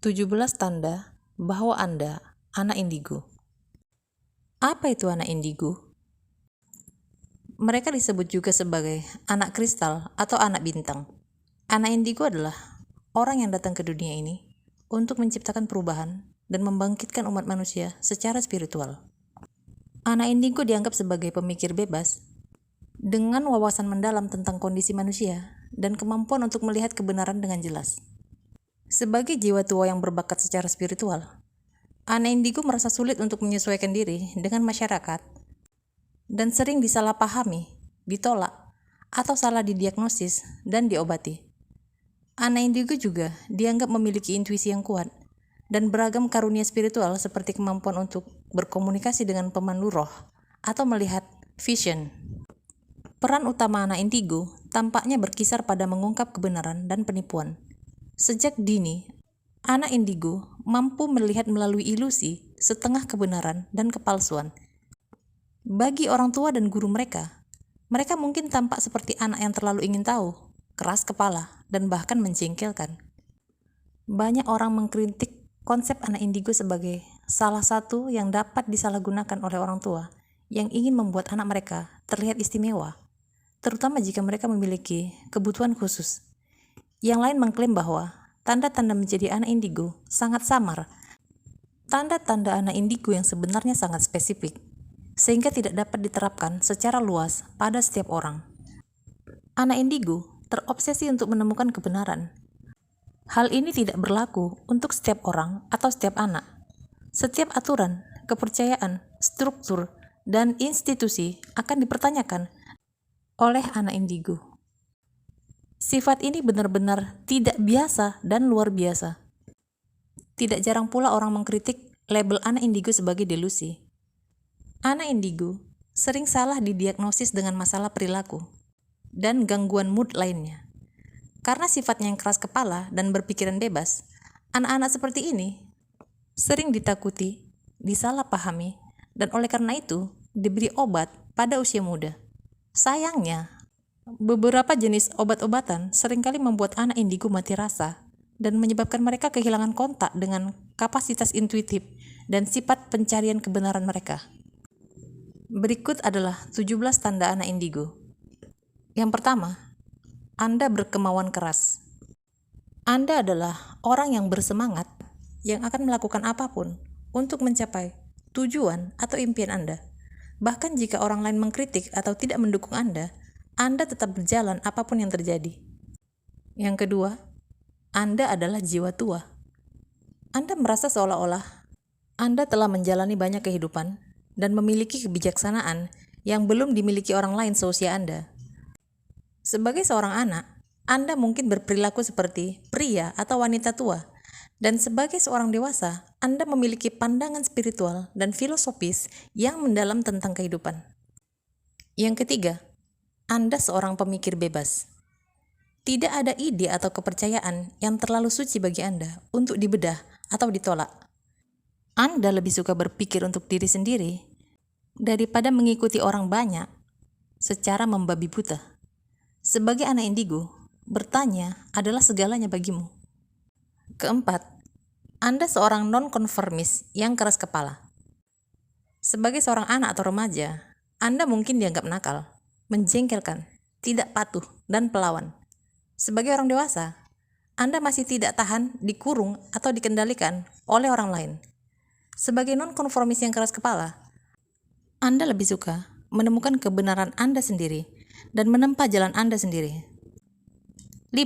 17 tanda bahwa Anda anak indigo. Apa itu anak indigo? Mereka disebut juga sebagai anak kristal atau anak bintang. Anak indigo adalah orang yang datang ke dunia ini untuk menciptakan perubahan dan membangkitkan umat manusia secara spiritual. Anak indigo dianggap sebagai pemikir bebas dengan wawasan mendalam tentang kondisi manusia dan kemampuan untuk melihat kebenaran dengan jelas. Sebagai jiwa tua yang berbakat secara spiritual, anak indigo merasa sulit untuk menyesuaikan diri dengan masyarakat dan sering disalahpahami, ditolak, atau salah didiagnosis dan diobati. Anak indigo juga dianggap memiliki intuisi yang kuat dan beragam karunia spiritual seperti kemampuan untuk berkomunikasi dengan pemandu roh atau melihat vision. Peran utama anak indigo tampaknya berkisar pada mengungkap kebenaran dan penipuan. Sejak dini, anak indigo mampu melihat melalui ilusi, setengah kebenaran, dan kepalsuan. Bagi orang tua dan guru mereka mungkin tampak seperti anak yang terlalu ingin tahu, keras kepala, dan bahkan menjengkelkan. Banyak orang mengkritik konsep anak indigo sebagai salah satu yang dapat disalahgunakan oleh orang tua yang ingin membuat anak mereka terlihat istimewa, terutama jika mereka memiliki kebutuhan khusus. Yang lain mengklaim bahwa tanda-tanda menjadi anak indigo sangat samar. Tanda-tanda anak indigo yang sebenarnya sangat spesifik, sehingga tidak dapat diterapkan secara luas pada setiap orang. Anak indigo terobsesi untuk menemukan kebenaran. Hal ini tidak berlaku untuk setiap orang atau setiap anak. Setiap aturan, kepercayaan, struktur, dan institusi akan dipertanyakan oleh anak indigo. Sifat ini benar-benar tidak biasa dan luar biasa. Tidak jarang pula orang mengkritik label anak indigo sebagai delusi. Anak indigo sering salah didiagnosis dengan masalah perilaku dan gangguan mood lainnya. Karena sifatnya yang keras kepala dan berpikiran bebas, anak-anak seperti ini sering ditakuti, disalahpahami, dan oleh karena itu diberi obat pada usia muda. Sayangnya, beberapa jenis obat-obatan seringkali membuat anak indigo mati rasa dan menyebabkan mereka kehilangan kontak dengan kapasitas intuitif dan sifat pencarian kebenaran mereka. Berikut adalah 17 tanda anak indigo. Yang pertama, Anda berkemauan keras. Anda adalah orang yang bersemangat yang akan melakukan apapun untuk mencapai tujuan atau impian Anda. Bahkan jika orang lain mengkritik atau tidak mendukung Anda tetap berjalan apapun yang terjadi. Yang kedua, Anda adalah jiwa tua. Anda merasa seolah-olah Anda telah menjalani banyak kehidupan dan memiliki kebijaksanaan yang belum dimiliki orang lain seusia Anda. Sebagai seorang anak, Anda mungkin berperilaku seperti pria atau wanita tua, dan sebagai seorang dewasa, Anda memiliki pandangan spiritual dan filosofis yang mendalam tentang kehidupan. Yang ketiga, Anda seorang pemikir bebas. Tidak ada ide atau kepercayaan yang terlalu suci bagi Anda untuk dibedah atau ditolak. Anda lebih suka berpikir untuk diri sendiri daripada mengikuti orang banyak secara membabi buta. Sebagai anak indigo, bertanya adalah segalanya bagimu. Keempat, Anda seorang non-konformis yang keras kepala. Sebagai seorang anak atau remaja, Anda mungkin dianggap nakal, menjengkelkan, tidak patuh, dan pelawan. Sebagai orang dewasa, Anda masih tidak tahan dikurung atau dikendalikan oleh orang lain. Sebagai non-konformis yang keras kepala, Anda lebih suka menemukan kebenaran Anda sendiri dan menempa jalan Anda sendiri. 5.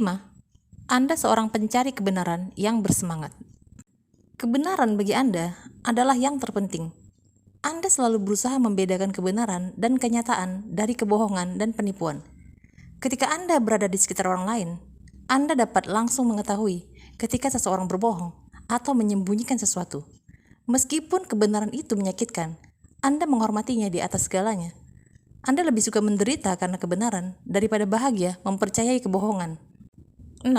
Anda seorang pencari kebenaran yang bersemangat. Kebenaran bagi Anda adalah yang terpenting. Anda selalu berusaha membedakan kebenaran dan kenyataan dari kebohongan dan penipuan. Ketika Anda berada di sekitar orang lain, Anda dapat langsung mengetahui ketika seseorang berbohong atau menyembunyikan sesuatu. Meskipun kebenaran itu menyakitkan, Anda menghormatinya di atas segalanya. Anda lebih suka menderita karena kebenaran daripada bahagia mempercayai kebohongan. 6.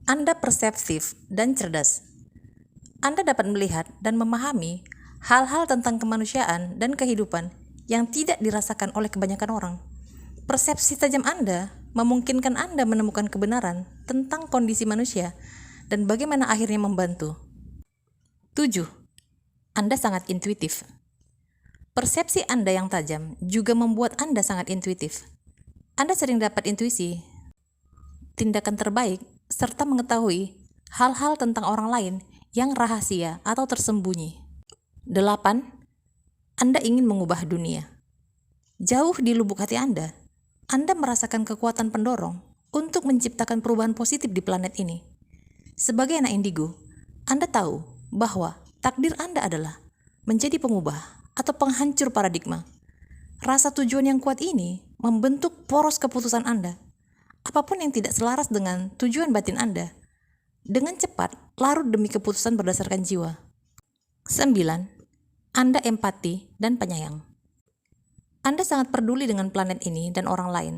Anda perseptif dan cerdas. Anda dapat melihat dan memahami hal-hal tentang kemanusiaan dan kehidupan yang tidak dirasakan oleh kebanyakan orang. Persepsi tajam Anda memungkinkan Anda menemukan kebenaran tentang kondisi manusia dan bagaimana akhirnya membantu. 7. Anda sangat intuitif. Persepsi Anda yang tajam juga membuat Anda sangat intuitif. Anda sering dapat intuisi, tindakan terbaik, serta mengetahui hal-hal tentang orang lain yang rahasia atau tersembunyi. 8. Anda ingin mengubah dunia. Jauh di lubuk hati Anda merasakan kekuatan pendorong untuk menciptakan perubahan positif di planet ini. Sebagai anak indigo, Anda tahu bahwa takdir Anda adalah menjadi pengubah atau penghancur paradigma. Rasa tujuan yang kuat ini membentuk poros keputusan Anda. Apapun yang tidak selaras dengan tujuan batin Anda, dengan cepat larut demi keputusan berdasarkan jiwa. 9. Anda empati dan penyayang. Anda sangat peduli dengan planet ini dan orang lain,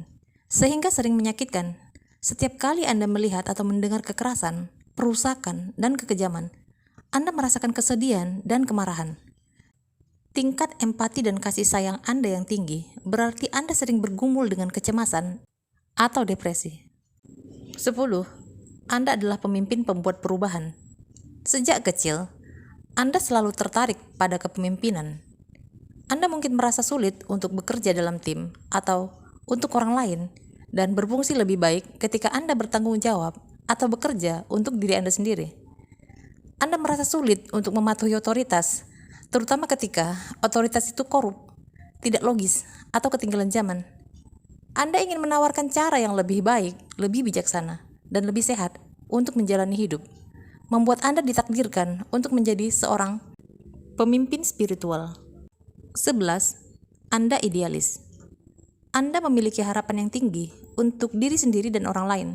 sehingga sering menyakitkan. Setiap kali Anda melihat atau mendengar kekerasan, perusakan, dan kekejaman, Anda merasakan kesedihan dan kemarahan. Tingkat empati dan kasih sayang Anda yang tinggi berarti Anda sering bergumul dengan kecemasan atau depresi. 10. Anda adalah pemimpin pembuat perubahan. Sejak kecil, Anda selalu tertarik pada kepemimpinan. Anda mungkin merasa sulit untuk bekerja dalam tim atau untuk orang lain dan berfungsi lebih baik ketika Anda bertanggung jawab atau bekerja untuk diri Anda sendiri. Anda merasa sulit untuk mematuhi otoritas, terutama ketika otoritas itu korup, tidak logis, atau ketinggalan zaman. Anda ingin menawarkan cara yang lebih baik, lebih bijaksana, dan lebih sehat untuk menjalani hidup. Membuat Anda ditakdirkan untuk menjadi seorang pemimpin spiritual. 11. Anda idealis. Anda memiliki harapan yang tinggi untuk diri sendiri dan orang lain.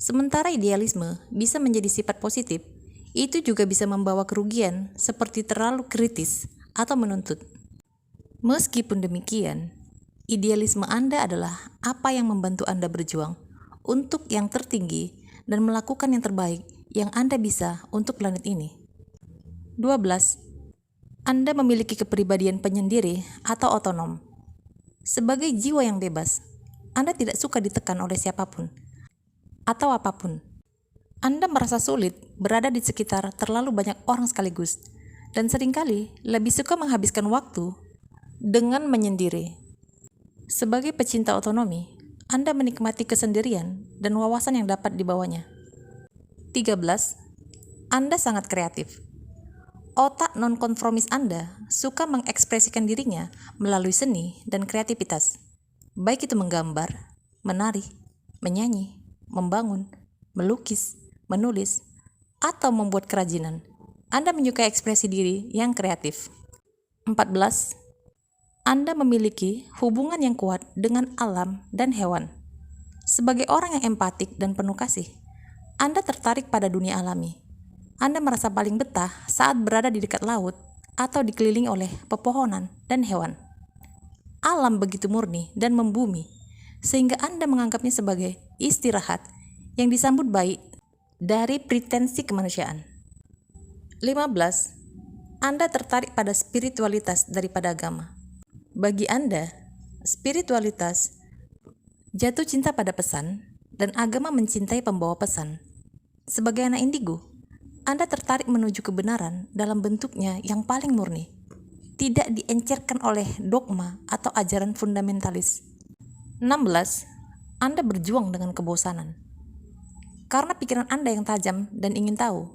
Sementara idealisme bisa menjadi sifat positif, itu juga bisa membawa kerugian seperti terlalu kritis atau menuntut. Meskipun demikian, idealisme Anda adalah apa yang membantu Anda berjuang untuk yang tertinggi dan melakukan yang terbaik yang Anda bisa untuk planet ini. 12. Anda memiliki kepribadian penyendiri atau otonom. Sebagai jiwa yang bebas, Anda tidak suka ditekan oleh siapapun atau apapun. Anda merasa sulit berada di sekitar terlalu banyak orang sekaligus dan seringkali lebih suka menghabiskan waktu dengan menyendiri. Sebagai pecinta otonomi, Anda menikmati kesendirian dan wawasan yang dapat dibawanya. 13. Anda sangat kreatif. Otak non-konformis Anda suka mengekspresikan dirinya melalui seni dan kreativitas, baik itu menggambar, menari, menyanyi, membangun, melukis, menulis, atau membuat kerajinan. Anda menyukai ekspresi diri yang kreatif. 14. Anda memiliki hubungan yang kuat dengan alam dan hewan. Sebagai orang yang empatik dan penuh kasih, Anda tertarik pada dunia alami. Anda merasa paling betah saat berada di dekat laut atau dikelilingi oleh pepohonan dan hewan. Alam begitu murni dan membumi, sehingga Anda menganggapnya sebagai istirahat yang disambut baik dari pretensi kemanusiaan. 15. Anda tertarik pada spiritualitas daripada agama. Bagi Anda, spiritualitas jatuh cinta pada pesan dan agama mencintai pembawa pesan. Sebagai anak indigo, Anda tertarik menuju kebenaran dalam bentuknya yang paling murni, tidak diencerkan oleh dogma atau ajaran fundamentalis. 16. Anda berjuang dengan kebosanan. Karena pikiran Anda yang tajam dan ingin tahu,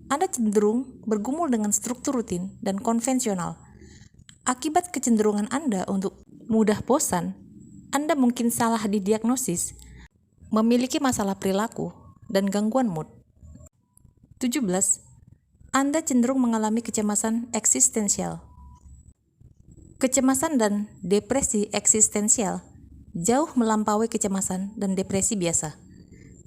Anda cenderung bergumul dengan struktur rutin dan konvensional. Akibat kecenderungan Anda untuk mudah bosan, Anda mungkin salah didiagnosis, memiliki masalah perilaku, dan gangguan mood. 17. Anda cenderung mengalami kecemasan eksistensial. Kecemasan dan depresi eksistensial jauh melampaui kecemasan dan depresi biasa.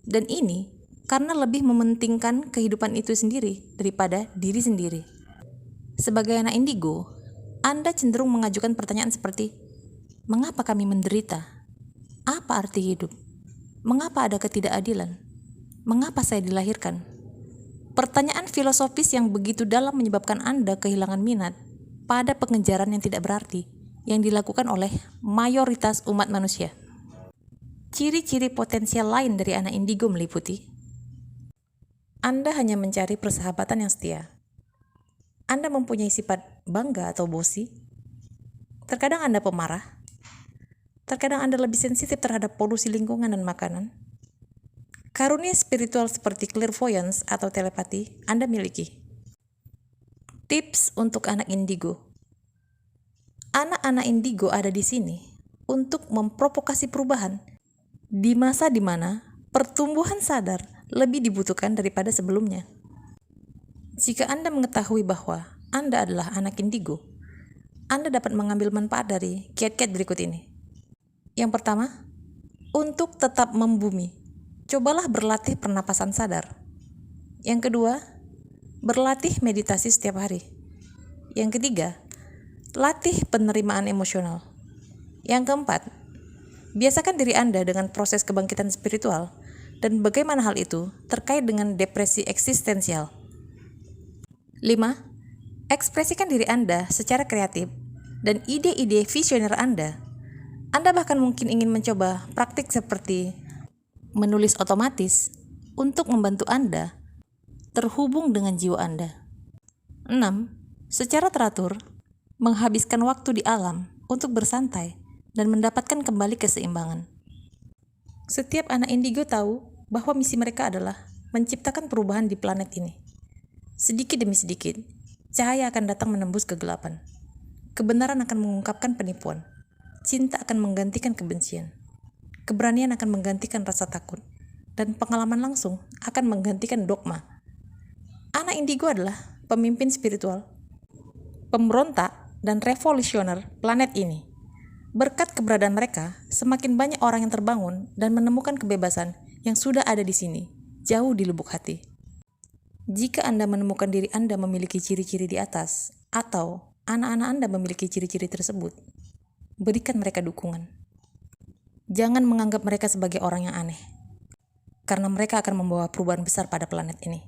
Dan ini karena lebih mementingkan kehidupan itu sendiri daripada diri sendiri. Sebagai anak indigo, Anda cenderung mengajukan pertanyaan seperti, mengapa kami menderita? Apa arti hidup? Mengapa ada ketidakadilan? Mengapa saya dilahirkan? Pertanyaan filosofis yang begitu dalam menyebabkan Anda kehilangan minat pada pengejaran yang tidak berarti yang dilakukan oleh mayoritas umat manusia. Ciri-ciri potensial lain dari anak indigo meliputi Anda hanya mencari persahabatan yang setia. Anda mempunyai sifat bangga atau bosi. Terkadang Anda pemarah. Terkadang Anda lebih sensitif terhadap polusi lingkungan dan makanan. Karunia spiritual seperti clairvoyance atau telepati Anda miliki. Tips untuk anak indigo. Anak-anak indigo ada di sini untuk memprovokasi perubahan di masa di mana pertumbuhan sadar lebih dibutuhkan daripada sebelumnya. Jika Anda mengetahui bahwa Anda adalah anak indigo, Anda dapat mengambil manfaat dari kiat-kiat berikut ini. Yang pertama, untuk tetap membumi, cobalah berlatih pernapasan sadar. Yang kedua, berlatih meditasi setiap hari. Yang ketiga, latih penerimaan emosional. Yang keempat, biasakan diri Anda dengan proses kebangkitan spiritual dan bagaimana hal itu terkait dengan depresi eksistensial. 5. Ekspresikan diri Anda secara kreatif dan ide-ide visioner Anda. Anda bahkan mungkin ingin mencoba praktik seperti menulis otomatis untuk membantu Anda terhubung dengan jiwa Anda. 6. Secara teratur, menghabiskan waktu di alam untuk bersantai dan mendapatkan kembali keseimbangan. Setiap anak indigo tahu bahwa misi mereka adalah menciptakan perubahan di planet ini. Sedikit demi sedikit, cahaya akan datang menembus kegelapan. Kebenaran akan mengungkapkan penipuan. Cinta akan menggantikan kebencian. Keberanian akan menggantikan rasa takut. Dan pengalaman langsung akan menggantikan dogma. Anak indigo adalah pemimpin spiritual, pemberontak, dan revolusioner planet ini. Berkat keberadaan mereka, semakin banyak orang yang terbangun dan menemukan kebebasan yang sudah ada di sini, jauh di lubuk hati. Jika Anda menemukan diri Anda memiliki ciri-ciri di atas, atau anak-anak Anda memiliki ciri-ciri tersebut, berikan mereka dukungan. Jangan menganggap mereka sebagai orang yang aneh, karena mereka akan membawa perubahan besar pada planet ini.